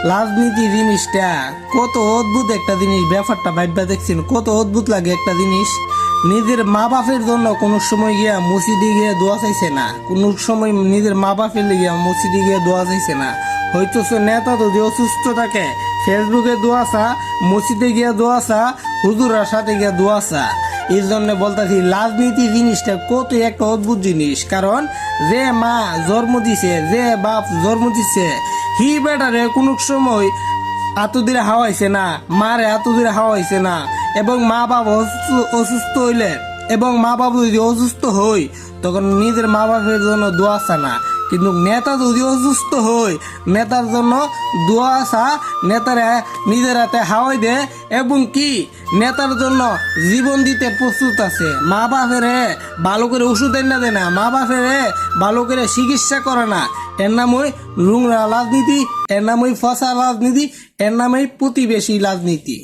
রাজনীতি জিনিসটা কত অদ্ভুত একটা জিনিস। ব্যাপারটা ভাইবা দেখছেন কত অদ্ভুত লাগে একটা জিনিস। নিজের মা বাপের জন্য কোনো সময় গিয়া মসজিদে গিয়ে দোয়া চাইছে না, কোনো সময় নিজের মা বাপের গিয়া মসজিদে গিয়ে দোয়া চাইছে না। হয়তো সে নেতা যদি অসুস্থ থাকে ফেসবুকে দোয়া চা, মসজিদে গিয়া দোয়া চা, হুজুরার সাথে গিয়া দোয়া চা। এই জন্য বলতেছি রাজনীতি জিনিসটা কত একটা অদ্ভুত জিনিস। কারণ যে মা জন্ম দিছে, যে বাপ জন্ম দিছে, হি বেটারে কোনো সময় এত দূরে হাওয়াইছে না, মারে এত দূরে হাওয়াইছে না। এবং মা বাবা অসুস্থ হইলে এবং মা বাবা যদি অসুস্থ হই তখন নিজের মা বাপের জন্য দোয়া আসা না। কিন্তু নেতা যদি অসুস্থ হই নেতার জন্য দোয়া আসা, নেতারা নিজের হাতে হাওয়াই দেয় এবং কি নেতার জন্য জীবন দিতে প্রস্তুত আছে। মা বাপের ভালো করে ওষুধ এনে দেয় না, মা বাপের ভালো করে চিকিৎসা করে না। এর নামই রুংরা রাজনীতি, এর নামই ফসা রাজনীতি, এর নামই প্রতিবেশী রাজনীতি।